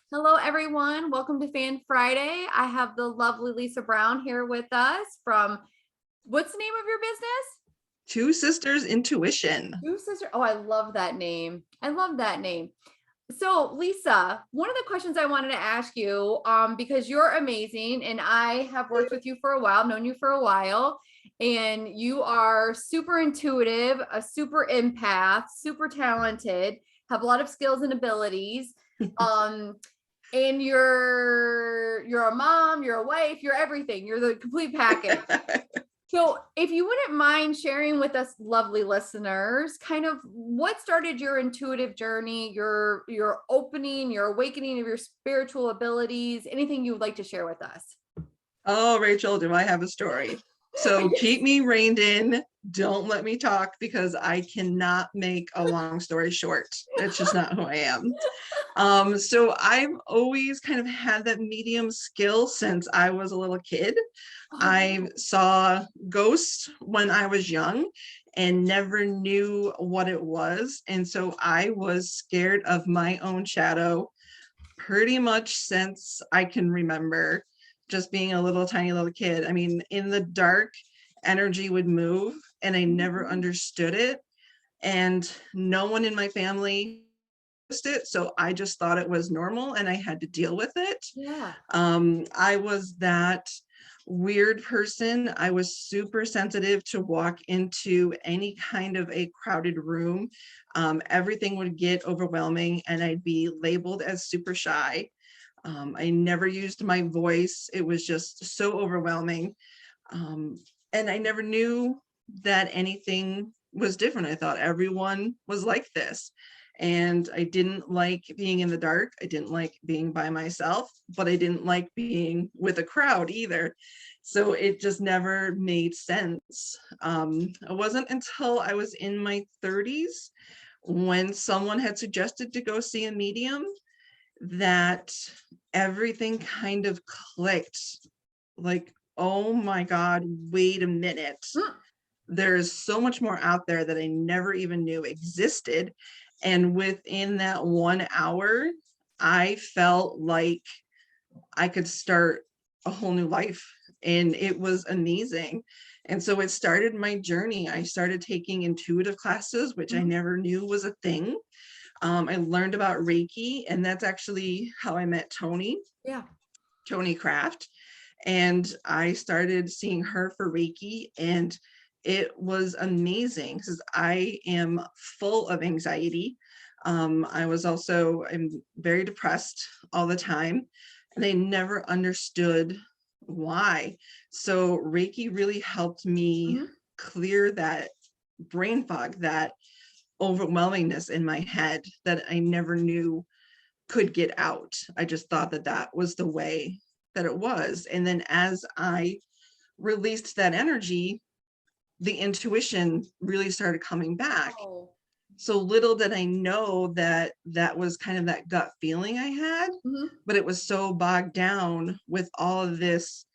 Hello, everyone. Welcome to Fan Friday. I have the lovely Lisa Brown here with us from, what's the name of your business? Two Sisters Intuition. Two Sister. Oh, I love that name. I love that name. So, Lisa, one of the questions I wanted to ask you, because you're amazing and I have worked with you for a while, known you for a while, and you are super intuitive, a super empath, super talented, have a lot of skills and abilities. And you're a mom, you're a wife, you're everything. You're the complete package. So if you wouldn't mind sharing with us lovely listeners, kind of what started your intuitive journey, your opening, your awakening of your spiritual abilities, anything you would like to share with us? Oh, Rachel, do I have a story? So keep me reined in. Don't let me talk because I cannot make a long story short. That's just not who I am. So I've always kind of had that medium skill since I was a little kid. I saw ghosts when I was young and never knew what it was. And so I was scared of my own shadow pretty much since I can remember, just being a little tiny little kid. I mean, in the dark, energy would move and I never understood it. And no one in my family it, so I just thought it was normal and I had to deal with it. Yeah. I was that weird person. I was super sensitive to walk into any kind of a crowded room. Everything would get overwhelming and I'd be labeled as super shy. I never used my voice. It was just so overwhelming. And I never knew that anything was different. I thought everyone was like this. And I didn't like being in the dark. I didn't like being by myself, but I didn't like being with a crowd either. So it just never made sense. It wasn't until I was in my 30s when someone had suggested to go see a medium that everything kind of clicked. Like, oh my God, wait a minute. There's so much more out there that I never even knew existed. And within that 1 hour, I felt like I could start a whole new life. And it was amazing. And so it started my journey. I started taking intuitive classes, which I never knew was a thing. I learned about Reiki, and that's actually how I met Tony. Yeah. Tony Craft. And I started seeing her for Reiki, and it was amazing because I am full of anxiety. I'm very depressed all the time, and I never understood why. So Reiki really helped me clear that brain fog, that overwhelmingness in my head that I never knew could get out. I just thought that that was the way that it was. And then as I released that energy, the intuition really started coming back. Oh. So little did I know that that was kind of that gut feeling I had, but it was so bogged down with all of this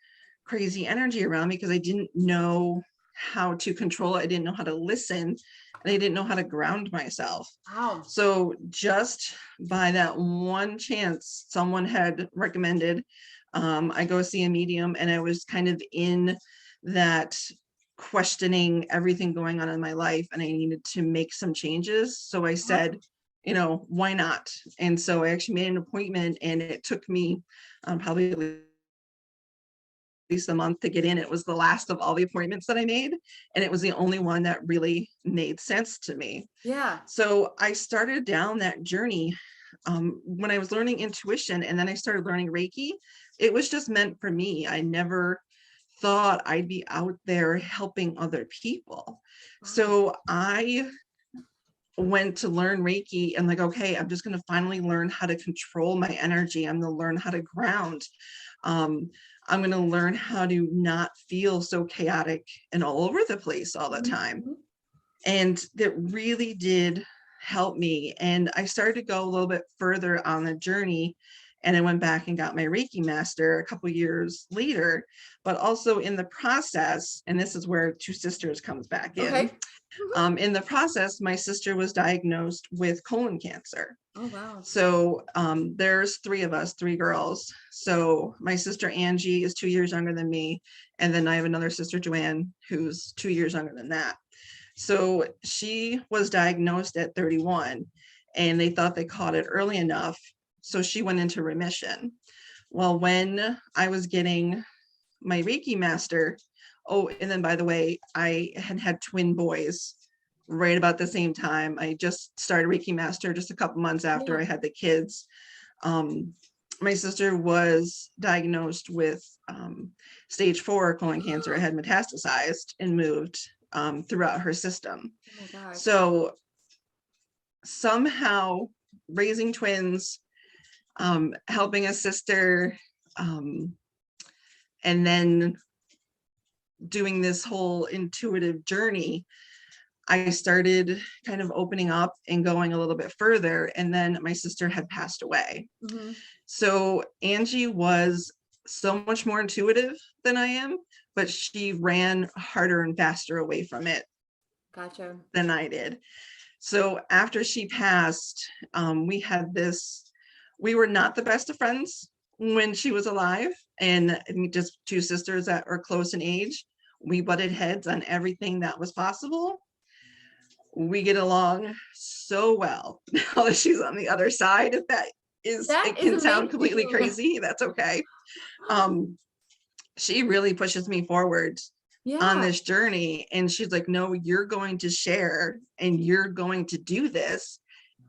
crazy energy around me because I didn't know how to control it. I didn't know how to listen, and I didn't know how to ground myself. Wow. So just by that one chance, someone had recommended I go see a medium, and I was kind of in that questioning everything going on in my life, and I needed to make some changes. So I said, why not? And so I actually made an appointment, and it took me probably at least a month to get in. It was the last of all the appointments that I made, and it was the only one that really made sense to me. Yeah. So I started down that journey when I was learning intuition, and then I started learning Reiki. It was just meant for me. I never thought I'd be out there helping other people. So I went to learn Reiki and like, okay, I'm just going to finally learn how to control my energy. I'm going to learn how to ground. I'm going to learn how to not feel so chaotic and all over the place all the time. And that really did help me. And I started to go a little bit further on the journey. and I went back and got my Reiki master a couple years later. But also in the process, and this is where Two Sisters comes back Okay. in the process, my sister was diagnosed with colon cancer. Oh, wow. So there's three of us, three girls. So my sister Angie is 2 years younger than me. And then I have another sister, Joanne, who's 2 years younger than that. So she was diagnosed at 31 and they thought they caught it early enough. So she went into remission. Well, when I was getting my Reiki master, oh, and then by the way, I had twin boys right about the same time. I just started Reiki master just a couple months after I had the kids. My sister was diagnosed with stage 4 colon cancer. It had metastasized and moved throughout her system. Oh my gosh. So somehow raising twins, helping a sister, and then doing this whole intuitive journey, I started kind of opening up and going a little bit further. And then my sister had passed away. Mhm. So Angie was so much more intuitive than I am, but she ran harder and faster away from it Gotcha. than I did. So after she passed, we were not the best of friends when she was alive, and just two sisters that are close in age. We butted heads on everything that was possible. We get along so well now that she's on the other side. If it can sound completely crazy, that's okay. She really pushes me forward on this journey, and she's like, no, you're going to share and you're going to do this,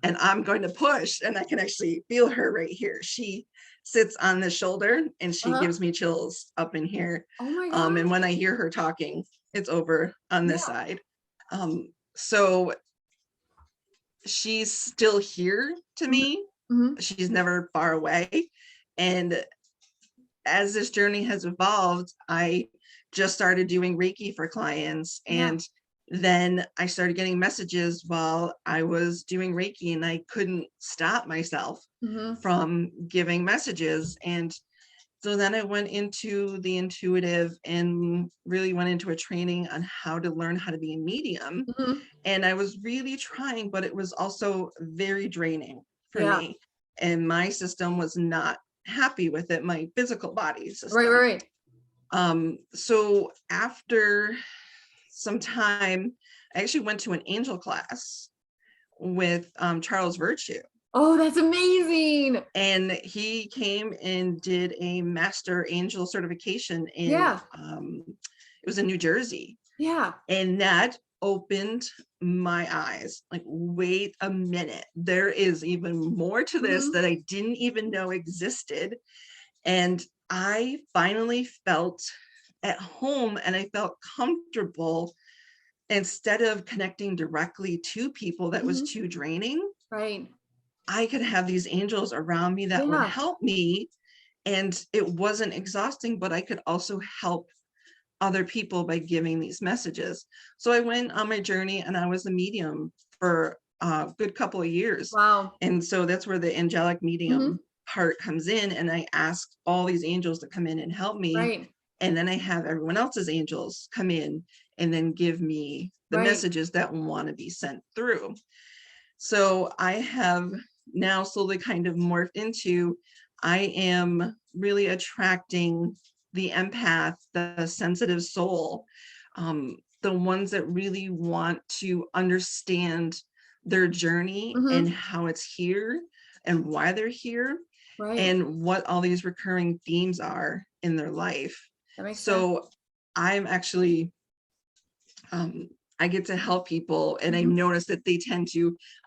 and I'm going to push. And I can actually feel her right here. She sits on the shoulder and she gives me chills up in here. Oh my God. And when I hear her talking, it's over on this side. So she's still here to me. She's never far away. And as this journey has evolved, I just started doing Reiki for clients. And then I started getting messages while I was doing Reiki, and I couldn't stop myself from giving messages. And so then I went into the intuitive and really went into a training on how to learn how to be a medium. And I was really trying, but it was also very draining for me. And my system was not happy with it, my physical body system. Right. So after some time, I actually went to an angel class with Charles Virtue. Oh, that's amazing. And he came and did a master angel certification in it was in New Jersey. And that opened my eyes. Like, wait a minute, there is even more to this that I didn't even know existed. And I finally felt at home and I felt comfortable, instead of connecting directly to people that was too draining. Right. I could have these angels around me that would help me, and it wasn't exhausting, but I could also help other people by giving these messages. So I went on my journey and I was a medium for a good couple of years. Wow. And so that's where the angelic medium part comes in. And I asked all these angels to come in and help me. Right. And then I have everyone else's angels come in and then give me the messages that want to be sent through. So I have now slowly kind of morphed into, I am really attracting the empath, the sensitive soul, the ones that really want to understand their journey and how it's here and why they're here and what all these recurring themes are in their life. That makes sense. I'm actually, I get to help people, and I notice that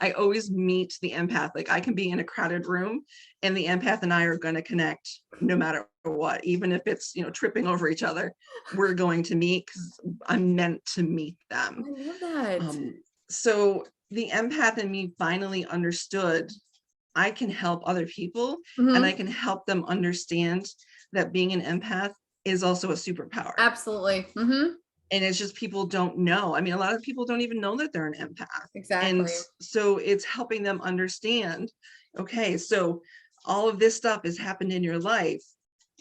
I always meet the empath. Like, I can be in a crowded room and the empath and I are going to connect no matter what, even if it's, tripping over each other, we're going to meet because I'm meant to meet them. I love that. So the empath in me finally understood I can help other people and I can help them understand that being an empath is also a superpower. Absolutely. And it's just people don't know. I mean, a lot of people don't even know that they're an empath. Exactly. And so it's helping them understand, okay, so all of this stuff has happened in your life.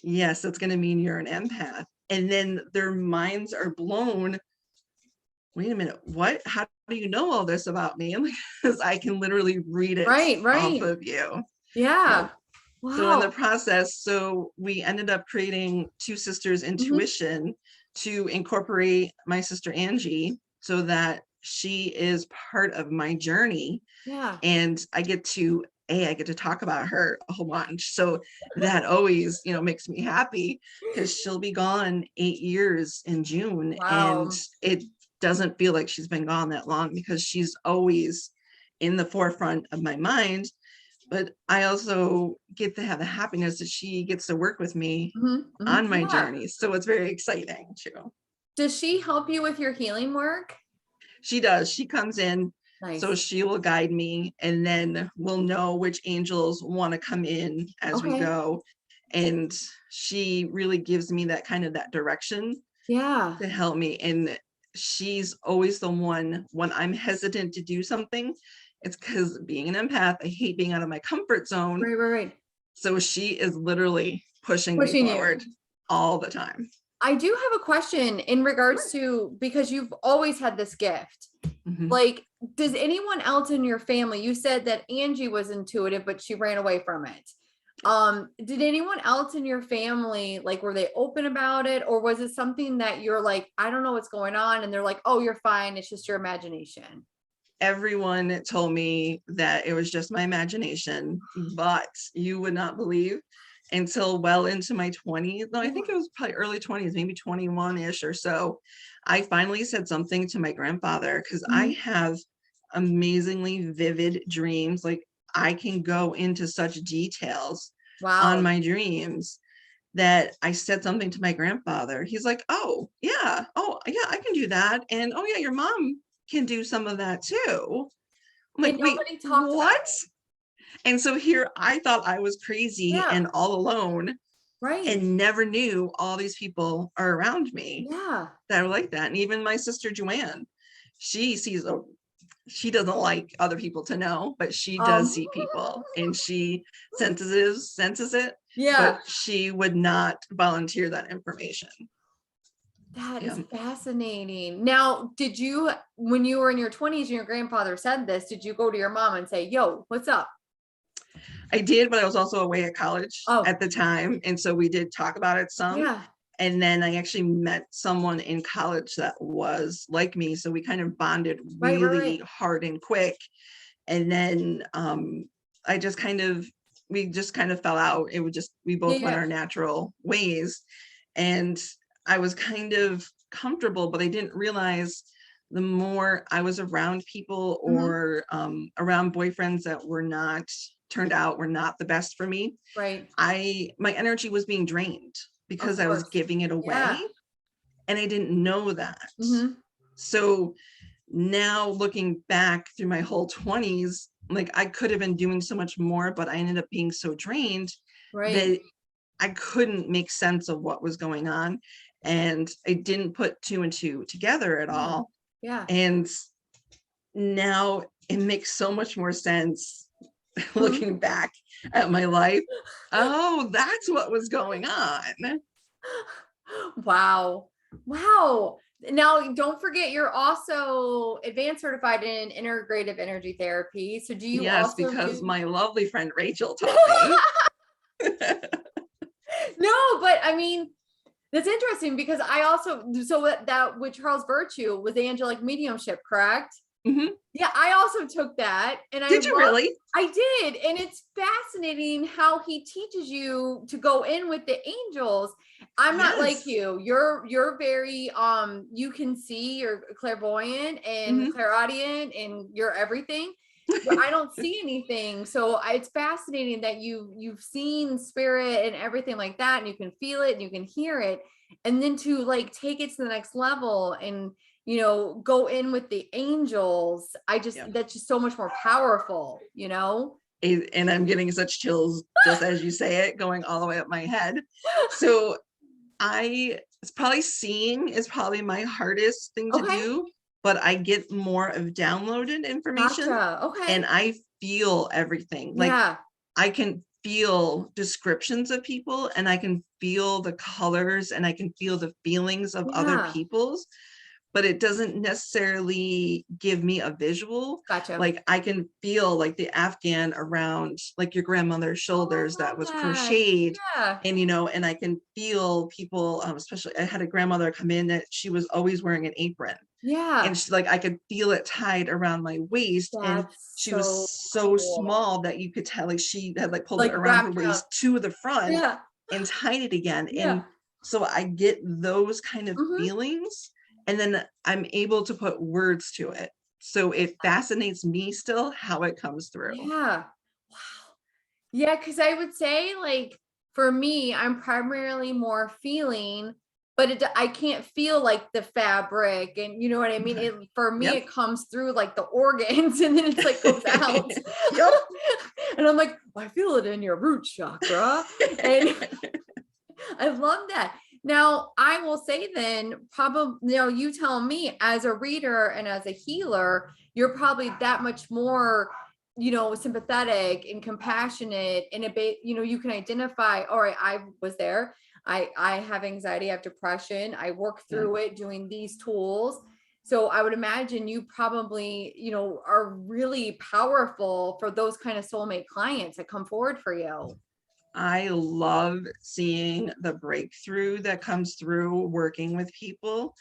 Yes, that's going to mean you're an empath. And then their minds are blown. Wait a minute, what? How do you know all this about me? Because I can literally read it Right, off right. of you. Yeah. So in the Wow. process, so we ended up creating Two Sisters Mhm. Intuition to incorporate my sister Angie so that she is part of my journey. Yeah. And I get to talk about her a whole bunch. So that always, makes me happy because she'll be gone 8 years in June. And Wow. it doesn't feel like she's been gone that long because she's always in the forefront of my mind. But I also get to have the happiness that she gets to work with me Mhm, mhm. on my Yeah. journey. So it's very exciting too. Does she help you with your healing work? She does. She comes in, so Nice. she will guide me, and then we'll know which angels want to come in as we Okay. go. And she really gives me that direction Yeah. to help me. And she's always the one when I'm hesitant to do something. It's because being an empath, I hate being out of my comfort zone. Right, right, right. So she is literally pushing me Pushing you. forward all the time. I do have a question in regards to, because you've always had this gift. Mhm. Like, does anyone else in your family, you said that Angie was intuitive, but she ran away from it. Did anyone else in your family, like, were they open about it? Or was it something that you're like, I don't know what's going on? And they're like, oh, you're fine. It's just your imagination. Everyone told me that it was just my imagination, but you would not believe until well into my 20s. No, I think it was probably early 20s, maybe 21-ish or so. I finally said something to my grandfather because I Mhm. have amazingly vivid dreams. Like I can go into such details on Wow. my dreams that I said something to my grandfather. He's like, oh, yeah. Oh, yeah, I can do that. And oh, yeah, your mom can do some of that too. I'm like, And wait, nobody talked about what? it. And so here I thought I was crazy Yeah. and all alone Right. and never knew all these people are around me Yeah. that are like that. And even my sister Joanne, she sees a she doesn't like other people to know, but she does Um, see people and she senses it, but yeah. she would not volunteer that information. That Yeah, is fascinating. Now, did you, when you were in your 20s and your grandfather said this, did you go to your mom and say, yo, what's up? I did, but I was also away at college Oh, at the time. And so we did talk about it some. yeah. And then I actually met someone in college that was like me. So we kind of bonded Right, right, right. really hard and quick. And then I just kind of, we just kind of fell out. It would just, we Yeah, both went yeah. our natural ways. And I was kind of comfortable, but I didn't realize the more I was around people Mhm. or around boyfriends that were not turned out were not the best for me, Right. my energy was being drained Of because I was course. giving it away Yeah. and I didn't know that. Hmm. So now looking back through my whole 20s, like I could have been doing so much more, but I ended up being so drained Right. that I couldn't make sense of what was going on. And I didn't put two and two together at Yeah. all. Yeah. And now it makes so much more sense Mhm. looking back at my life. Oh, that's what was going on. Wow. Wow. Now, don't forget, you're also advanced certified in integrative energy therapy. So, do you Yes, also because do? my lovely friend Rachel taught me. No, but I mean, that's interesting because I also, so that with Charles Virtue was angelic mediumship, correct? Mhm. Yeah, I also took that and Did you really? I did. And it's fascinating how he teaches you to go in with the angels. I'm not like Yes. you. You're very you can see, you're clairvoyant and Mhm. clairaudient and you're everything. But I don't see anything. So it's fascinating that you've seen spirit and everything like that, and you can feel it and you can hear it. And then to like take it to the next level and go in with the angels. Yeah. That's just so much more powerful, And I'm getting such chills just as you say it, going all the way up my head. So it's probably seeing is probably my hardest thing to Okay. do, but I get more of downloaded information Gotcha. Okay. and I feel everything. Like Yeah. I can feel descriptions of people, and I can feel the colors, and I can feel the feelings of other Yeah. people's, but it doesn't necessarily give me a visual. Gotcha. Like I can feel like the Afghan around like your grandmother's Oh, I shoulders that love was that. crocheted. Yeah. And, and I can feel people, especially I had a grandmother come in that she was always wearing an apron, and Yeah. she, like I could feel it tied around my waist, and That's she was so so cool. small that you could tell like she had like pulled it Like around her wrapped up. waist to the front Yeah. and tied it again. Yeah. And so I get those kind of Mhm. feelings, and then I'm able to put words to it. So it fascinates me still how it comes through. Yeah. Wow. Yeah, because I would say, like, for me, I'm primarily more feeling, but I can't feel like the fabric, and you know what I mean? Okay. For me, Yep. it comes through like the organs and then it's like goes out. Yep. And I'm like, "Well, I feel it in your root chakra." And I love that. Now, I will say then, probably, you tell me as a reader and as a healer, you're probably that much more, sympathetic and compassionate and a bit, you can identify, all right, I was there. I have anxiety, I have depression. I work Yeah. through it doing these tools. So I would imagine you probably, are really powerful for those kind of soulmate clients that come forward for you. I love seeing the breakthrough that comes through working with people.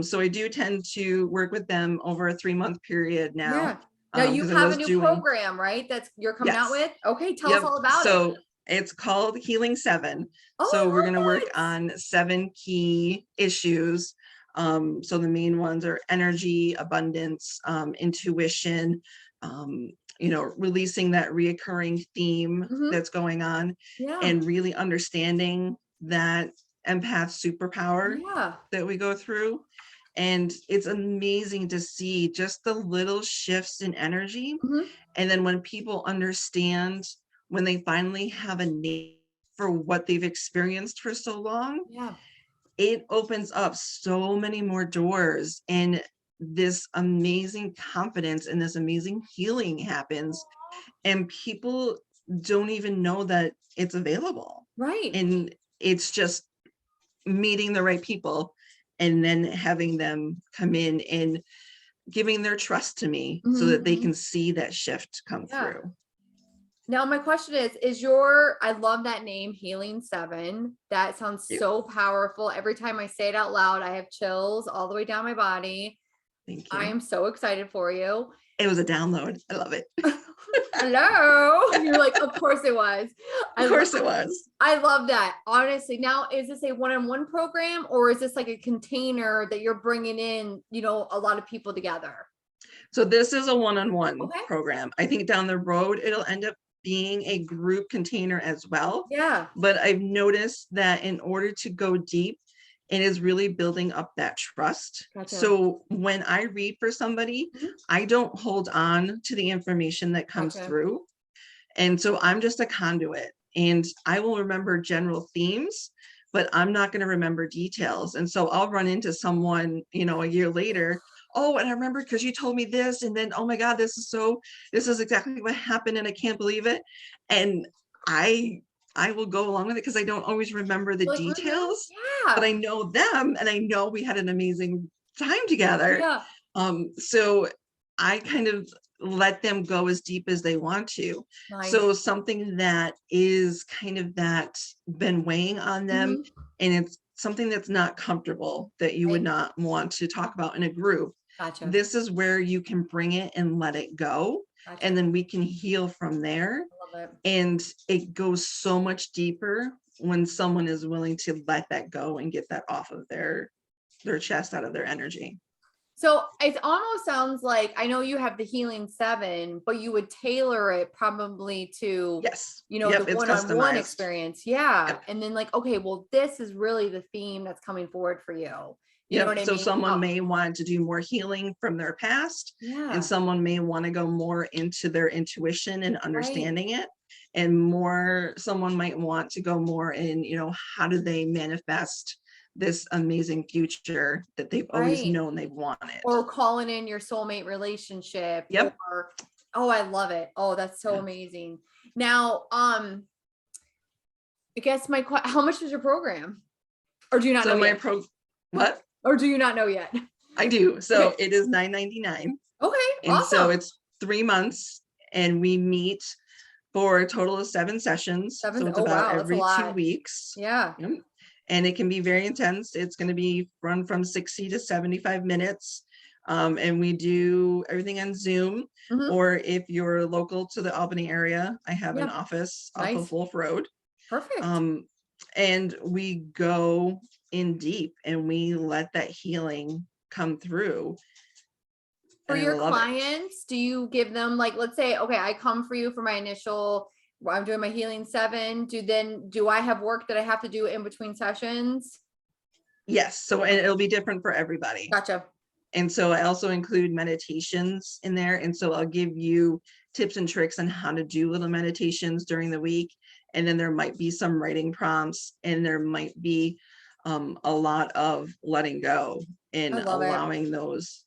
So I do tend to work with them over a 3-month period now. Yeah. Now you Because I have a was new doing, program, right? That's you're coming out yes, with? Okay, tell us yep. all about it. So it's called Healing 7. So we're going to Oh, I work love it. on 7 key issues. So the main ones are energy, abundance, intuition, releasing that reoccurring theme Mhm. that's going on, Yeah. and really understanding that empath superpower Yeah. that we go through. And it's amazing to see just the little shifts in energy. Mhm. And then when people understand, when they finally have a name for what they've experienced for so long, Yeah. it opens up so many more doors, and this amazing confidence and this amazing healing happens, and people don't even know that it's available. Right. And it's just meeting the right people and then having them come in and giving their trust to me so Mhm, that they mhm. can see that shift come Yeah. through. Now my question is I love that name, Healing 7. That sounds Yeah, so powerful. Every time I say it out loud, I have chills all the way down my body. thank I you. am so excited for you. It was a download. I love it. Hello. You're like, of course it was. Of I course it was. I love that. Honestly, now is this a one-on-one program or is this like a container that you're bringing in, a lot of people together? So this is a one-on-one Okay. program. I think down the road, it'll end up being a group container as well. Yeah. But I've noticed that in order to go deep, it is really building up that trust. Gotcha. So when I read for somebody, Mhm. I don't hold on to the information that comes Gotcha. through. And so I'm just a conduit, and I will remember general themes, but I'm not going to remember details. And so I'll run into someone, a year later. Oh, and I remember because you told me this, and then, oh my God, this is exactly what happened, and I can't believe it. And I will go along with it because I don't always remember the Like, mhm. details, but Yeah. I know them, and I know we had an amazing time together. Yeah. So I kind of let them go as deep as they want to. Nice. So something that is kind of that been weighing on them, Mhm. and it's something that's not comfortable that you would Right. not want to talk about in a group. Gotcha. This is where you can bring it and let it go, and Gotcha. then we can heal from there. I love it. And it goes so much deeper when someone is willing to let that go and get that off of their chest, out of their energy. So it almost sounds like I know you have the Healing 7, but you would tailor it probably to, Yes. the Yep. It's one-on-one customized. experience. Yeah. Yep. And then like, okay, well, this is really the theme that's coming forward for you. You know what Yep. I So mean? someone Oh, may want to do more healing from their past, and yeah. someone may want to go more into their intuition and Right. understanding it. And someone might want to go more in, how do they manifest this amazing future that they've always Right. known they've wanted. Or calling in your soulmate relationship Yep. or oh, I love it. Oh, that's so Yeah. amazing. Now, I guess how much is your program? Or do you not So know my yet? what? Or do you not know yet? I do. So Okay. it is $9.99. Okay. And so Awesome. it's 3 months and we meet for a total of 7 sessions. So it's Oh, about wow. That's a every two lot. weeks. Yeah. Yep. And it can be very intense. It's going to be run from 60 to 75 minutes. And we do everything on Zoom, Mhm. or if you're local to the Albany area, I have an Yeah. office off Nice. of Wolf Road. Perfect. And we go in deep and we let that healing come through. For And I your love it. clients, do you give them, like, let's say, okay, I come for you for my initial, I'm doing my healing 7. Do I have work that I have to do in between sessions? Yes. So and it'll be different for everybody. Gotcha. And so I also include meditations in there. And so I'll give you tips and tricks on how to do little meditations during the week. And then there might be some writing prompts, and there might be a lot of letting go I and love it. allowing those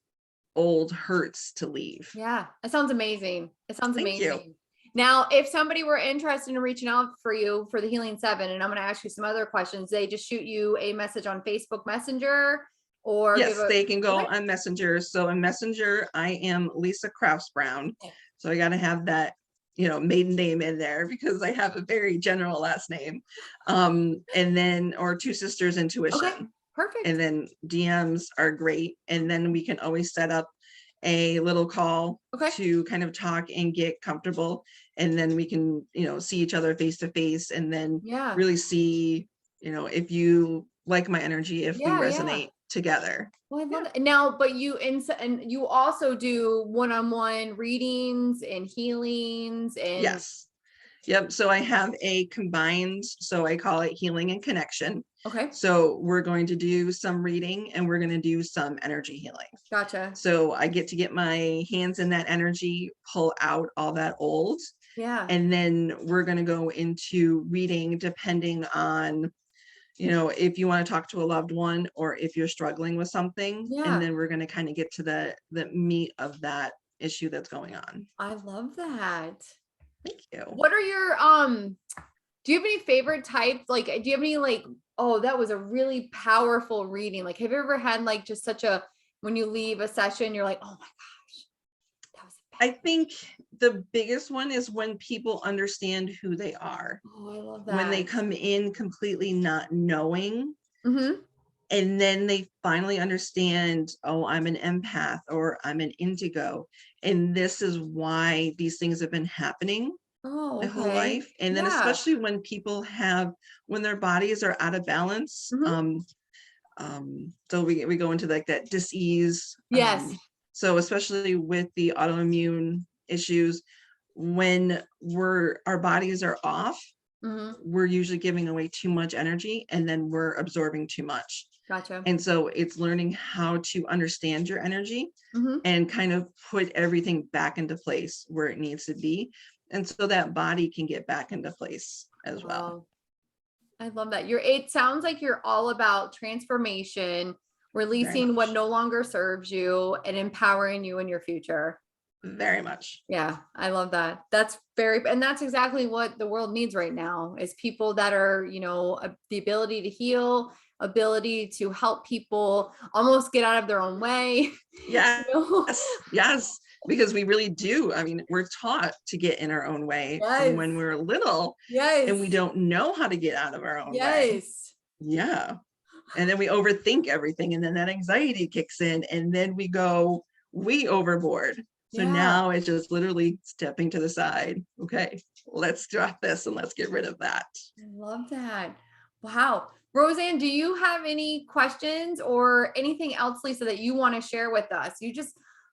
old hurts to leave. Yeah, it sounds amazing. It sounds Thank you. amazing. Now, if somebody were interested in reaching out for you for the Healing 7, and I'm going to ask you some other questions, they just shoot you a message on Facebook Messenger or give Yes, a, they can go okay. on Messenger. So in Messenger, I am Lisa Krauss Brown. Okay. So I got to have that, maiden name in there because I have a very general last name. And then, or Two Sisters Intuition. Okay, perfect. And then DMs are great. And then we can always set up a little call Okay. to kind of talk and get comfortable. And then we can, see each other face to face, and then Yeah. really see, if you like my energy, if we resonate together. Well, I love it. Now, but and you also do one-on-one readings and healings and Yes. Yep. So I have a combined, so I call it healing and connection. okay. So we're going to do some reading and we're going to do some energy healing. Gotcha. So I get to get my hands in that energy, pull out all that old. Yeah. And then we're going to go into reading depending on, if you want to talk to a loved one or if you're struggling with something. Yeah. And then we're going to kind of get to the meat of that issue that's going on. I love that. Thank you. What are your do you have any favorite types? Like, do you have any like, oh, that was a really powerful reading? Like, have you ever had like just such a, when you leave a session, you're like, oh my gosh, that was I think the biggest one is when people understand who they are. oh, I love that. When they come in completely not knowing, Mm-hmm. and then they finally understand, oh, I'm an empath or I'm an indigo. And this is why these things have been happening Oh, my whole okay. life. And then especially when people when their bodies are out of balance. So we go into like that dis-ease. Yes. So especially with the autoimmune issues, when our bodies are off, we're usually giving away too much energy and then we're absorbing too much. Gotcha. And so it's learning how to understand your energy and kind of put everything back into place where it needs to be. And so that body can get back into place as well. I love that. It sounds like you're all about transformation, releasing what no longer serves you and empowering you in your future. Very much. Yeah, I love that. And that's exactly what the world needs right now is people that are, the ability to heal, ability to help people almost get out of their own way. Yes. Yes. Because we really do. I mean, we're taught to get in our own way from when we're little. Yes. And we don't know how to get out of our own way. Yeah. And then we overthink everything. And then that anxiety kicks in. And then we go way overboard. So now it's just literally stepping to the side. Okay, let's drop this and let's get rid of that. I love that. Wow. Roseanne, do you have any questions or anything else, Lisa, that you want to share with us?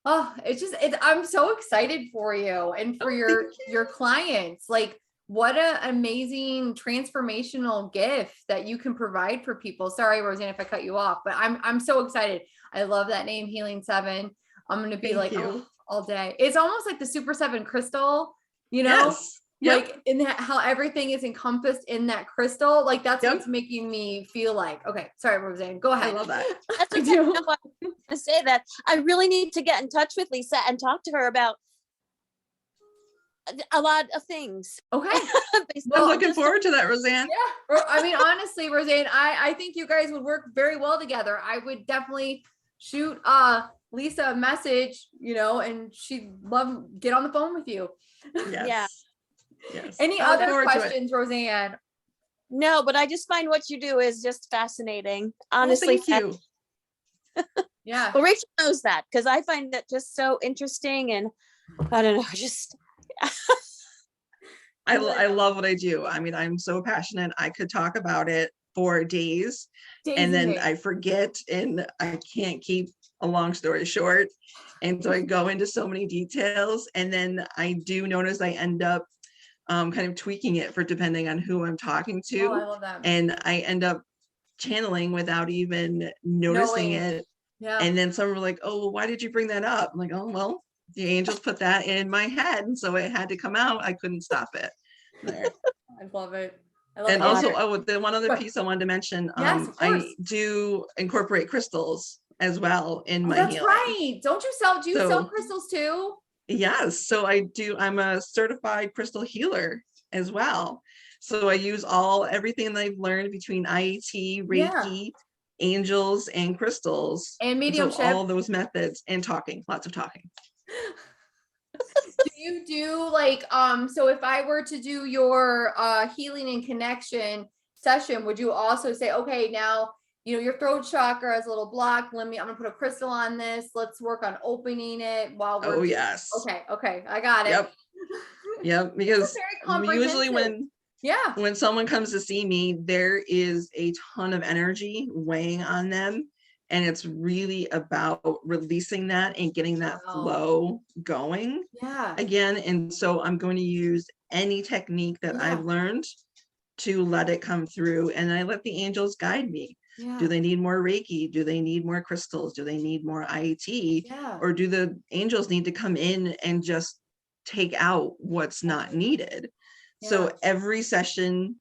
I'm so excited for you and for your clients. Like, what an amazing transformational gift that you can provide for people. Sorry, Roseanne, if I cut you off, but I'm so excited. I love that name, Healing 7. I'm going to be all day. It's almost like the Super 7 crystal, Yes. like in that, how everything is encompassed in that crystal. Like that's what's making me feel like, okay, sorry, Roseanne, go ahead. I love that. That's okay. I was going to say that I really need to get in touch with Lisa and talk to her about a lot of things. Okay. Based Well, on I'm looking just- forward to that, Roseanne. Yeah. I mean, honestly, Roseanne, I think you guys would work very well together. I would definitely shoot Lisa a message, and she'd love get on the phone with you. Yes. Yes. Any I look other forward to it. questions, Roseanne? No, but I just find what you do is just fascinating. Well, Honestly, thank you. Yeah. well, Rachel knows that because I find that just so interesting, and I don't know, just I love what I do. I mean, I'm so passionate. I could talk about it for days and then I forget and I can't keep a long story short. And so I go into so many details, and then I do notice I end up kind of tweaking it for depending on who I'm talking Oh, I to. love that. And I end up channeling without even noticing Knowing. it. Yeah. And then some were like, oh, well, why did you bring that up? I'm like, oh, well, the angels put that in my head. And so it had to come out. I couldn't stop it. There. I love it. I love And it. also, the one other What? piece I wanted to mention, Yes, of I course. do incorporate crystals as well in my That's healing. right. Do you sell So- crystals too? Yes, so I do. I'm a certified crystal healer as well. So I use everything that I've learned between IET, Reiki, angels, and crystals. And So mediumship. all those methods and talking, lots of talking. Do you do like so if I were to do your healing and connection session, would you also say, okay, now your throat chakra is a little blocked, I'm gonna put a crystal on this, let's work on opening it while we're Oh yes. okay, I got it. Yep, because very usually comprehensive. when someone comes to see me, there is a ton of energy weighing on them. And it's really about releasing that and getting that Wow. flow going Yeah. again. And so I'm going to use any technique that I've learned to let it come through. And I let the angels guide me. Yeah. Do they need more Reiki? Do they need more crystals? Do they need more IET? Yeah. Or do the angels need to come in and just take out what's not needed? So every session,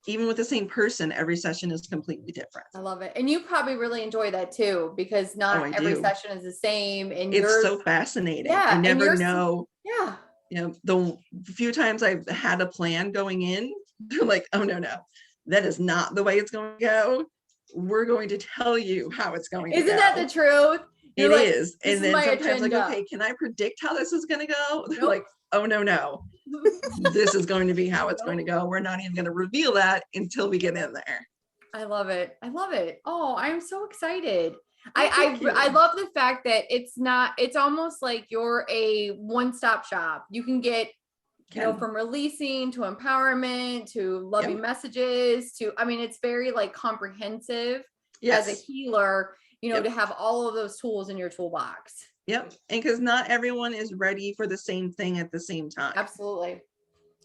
even with the same person, every session is completely different. I love it. And you probably really enjoy that too, because not I every do. session is the same. And It's yours, so fascinating. Yeah, I and never yours- know. yeah. The few times I've had a plan going in, they're like, oh no, that is not the way it's going to go. We're going to tell you how it's going to go. Isn't that the truth? It You're like, is. "This And is then my sometimes like, agenda." okay, can I predict how this is going to go? They're Nope. like, oh no, this is going to be how it's going to go. We're not even going to reveal that until we get in there. I love it. I love it. Oh, I'm so excited. Thank you. I love the fact that it's almost like you're a one-stop shop. You can get, from releasing to empowerment to loving messages to, it's very like comprehensive as a healer, to have all of those tools in your toolbox. Yep. And because not everyone is ready for the same thing at the same time. Absolutely.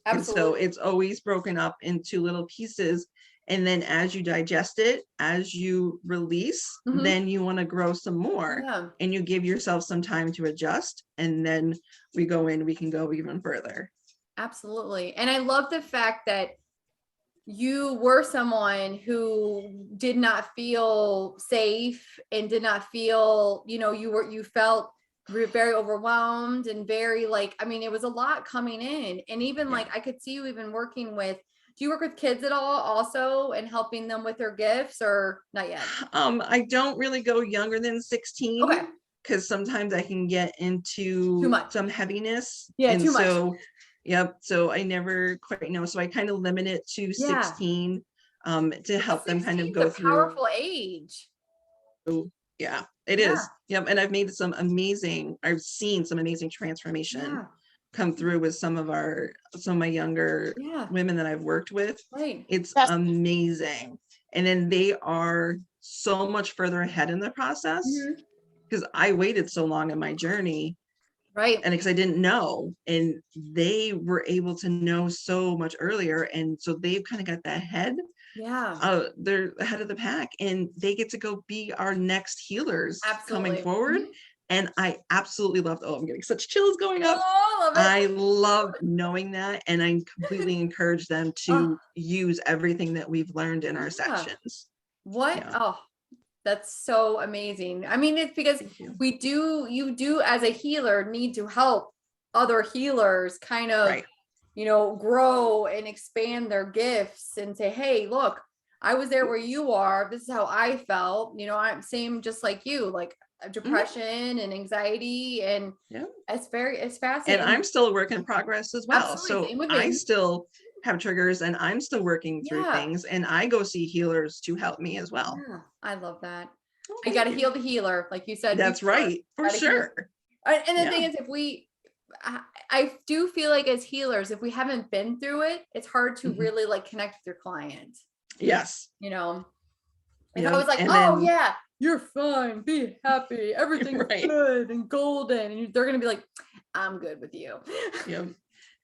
And so it's always broken up into little pieces. And then as you digest it, as you release, then you want to grow some more and you give yourself some time to adjust. And then we can go even further. Absolutely. And I love the fact that you were someone who did not feel safe and did not feel, you felt very overwhelmed and very like, it was a lot coming in. And even like, I could see you even working with, do you work with kids at all also and helping them with their gifts or not yet? I don't really go younger than 16. Okay. Because sometimes I can get into some heaviness. Yeah, and too much. So, so I never quite know. So I kind of limit it to 16 to help them kind of go through. Powerful age. Yeah, it is. Yep. And I've seen some amazing transformation come through with some of my younger women that I've worked with. Right. It's amazing. And then they are so much further ahead in the process because I waited so long in my journey. Right. And because I didn't know, and they were able to know so much earlier. And so they've kind of got that head. Yeah. They're ahead of the pack and they get to go be our next healers coming Absolutely. forward. And I absolutely loved, I'm getting such chills going up. Oh, love it. I love knowing that. And I completely encourage them to use everything that we've learned in our sections. What? Yeah. Oh, that's so amazing. It's because you do as a healer need to help other healers kind of grow and expand their gifts and say, hey, look, I was there where you are. This is how I felt. I'm same just like you, like depression and anxiety. And Yeah. it's And fascinating. I'm still a work in progress as well. Absolutely, So same with I me. still have triggers and I'm still working through Yeah. things, and I go see healers to help me as well. Yeah, I love that. Oh, You thank got to you. heal the healer, like you said That's before. right, for Gotta heal. sure. And the Yeah. thing is, I do feel like as healers, if we haven't been through it, it's hard to Mhm. really like connect with your client. Yes. If I Yep. was like, And oh then- yeah, you're fine, be happy, everything's Right. good and golden, and they're gonna be like, I'm good with you. Yep.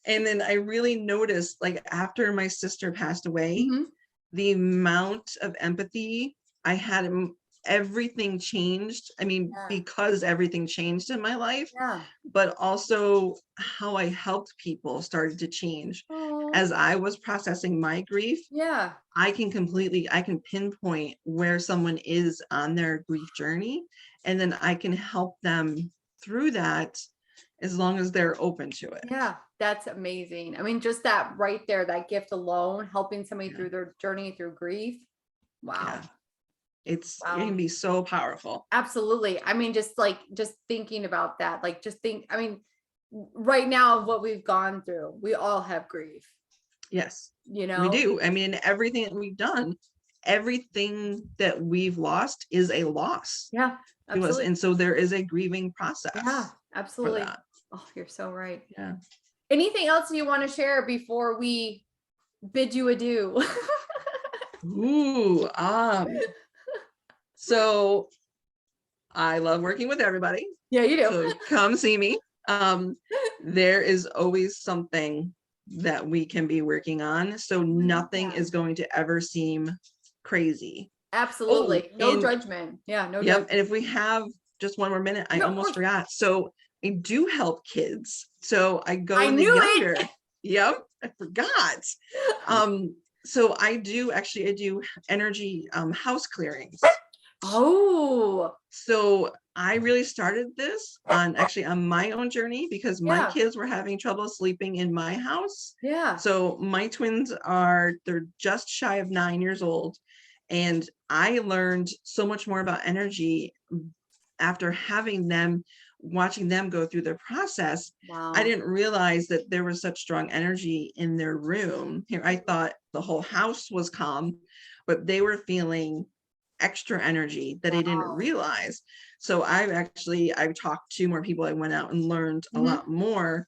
And then I really noticed, like, after my sister passed away, Mhm. the amount of empathy I had, everything changed. I mean, Yeah. because everything changed in my life, Yeah. but also how I helped people started to change. Oh, As I was processing my grief, yeah. I can pinpoint where someone is on their grief journey, and then I can help them through that as long as they're open to it. Yeah, that's amazing. I mean, just that right there, that gift alone, helping somebody Yeah. through their journey through grief. Wow. Yeah. It Wow. can be so powerful. Absolutely. I mean, just thinking about that, right now, what we've gone through, we all have grief, Yes, you we know? do. I mean, everything that we've done, everything that we've lost is a loss Yeah, to us. absolutely. And so there is a grieving process. Yeah, for absolutely. that. Oh, you're so right. Yeah. Anything else you want to share before we bid you adieu? Ooh, so I love working with everybody. Yeah, you do. So come see me. There is always something that we can be working on. So nothing Yeah. is going to ever seem crazy. Absolutely. No and- judgment. Yeah, no Yep. judgment. And if we have just one more minute, I No, of almost course. forgot. So I do help kids. So I go I in the knew it. younger. Yep. I forgot. So I do energy house clearings. Oh, So I really started this on my own journey because my Yeah. kids were having trouble sleeping in my house. yeah. So my twins they're just shy of 9 years old. And I learned so much more about energy after watching them go through their process. Wow. I didn't realize that there was such strong energy in their room. Here, I thought the whole house was calm, but they were feeling extra energy that I didn't Wow. realize. So I've talked to more people. I went out and learned a Mhm. lot more.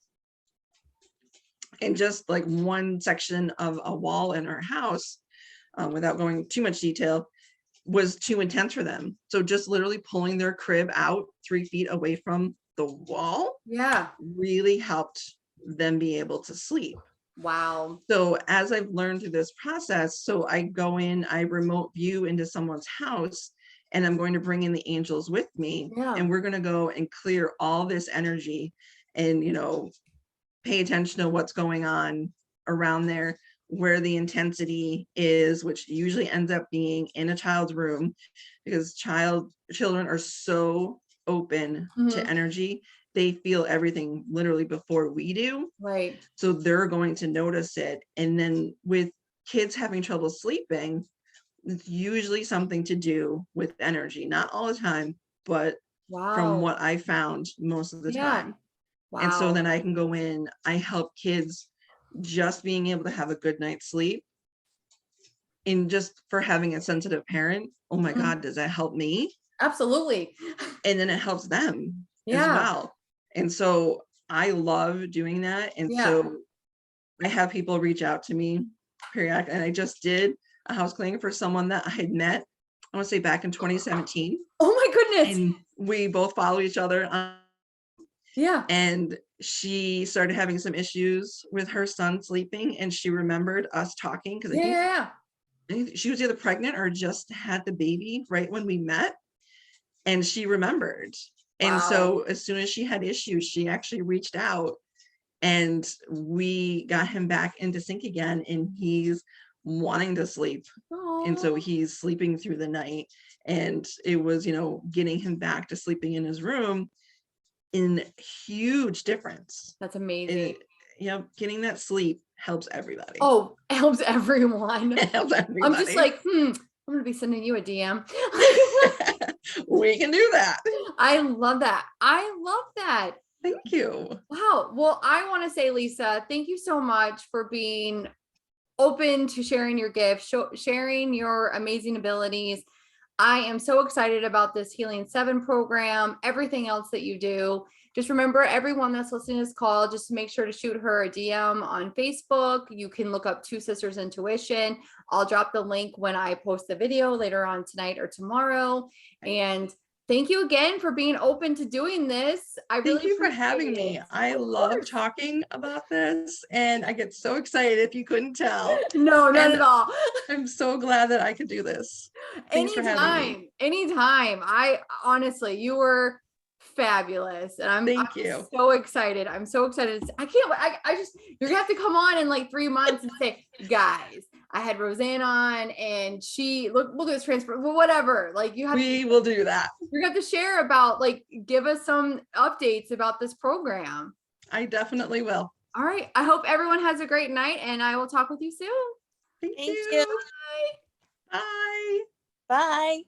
And just like one section of a wall in our house, without going too much detail, was too intense for them. So just literally pulling their crib out 3 feet away from the wall Yeah. really helped them be able to sleep. Wow. So as I've learned through this process, so I go in, I remote view into someone's house, and I'm going to bring in the angels with me. Yeah. And we're going to go and clear all this energy and, pay attention to what's going on around there, where the intensity is, which usually ends up being in a child's room, because children are so open to Mhm. energy. They feel everything literally before we do. Right. So they're going to notice it. And then with kids having trouble sleeping, it's usually something to do with energy, not all the time, but from Wow. what I found most of the Yeah. time. Wow. And so then I can go in, I help kids just being able to have a good night's sleep. And just for having a sensitive parent, oh my Mhm. God, does that help me? Absolutely. And then it helps them as Yeah. well. And so I love doing that. And Yeah. so I have people reach out to me periodically. And I just did a house cleaning for someone that I had met, I want to say back in 2017. Oh my goodness. And we both follow each other on. Yeah. And she started having some issues with her son sleeping, and she remembered us talking because Yeah. I think she was either pregnant or just had the baby right when we met, and she remembered. And Wow. so as soon as she had issues, she actually reached out, and we got him back into sync again, and he's wanting to sleep. And so Oh, he's sleeping through the night, and it was, getting him back to sleeping in his room in huge difference. that's amazing. getting that sleep helps everybody. Oh, it helps everyone. It helps everybody. I'm just like, I'm gonna be sending you a DM. We can do that. I love that. I love that. Thank you. Wow. Well, I want to say, Lisa, thank you so much for being open to sharing your gifts, sharing your amazing abilities. I am so excited about this Healing 7 program, everything else that you do. Just remember, everyone that's listening to this call, just make sure to shoot her a DM on Facebook. You can look up Two Sisters Intuition. I'll drop the link when I post the video later on tonight or tomorrow. And thank you again for being open to doing this. Thank you for having me. I love talking about this, and I get so excited if you couldn't tell. No, not at all. I'm so glad that I could do this. Thanks for having me. Anytime. I honestly, you were fabulous, and I'm so excited. I'm so excited. I can't wait. I just, you're gonna have to come on in like 3 months and say, guys, I had Roseanne on and she look at this transfer, well, whatever. Like we will do that. You're gonna have to share about, like, give us some updates about this program. I definitely will. All right. I hope everyone has a great night, and I will talk with you soon. Thank you. Bye. Bye. Bye.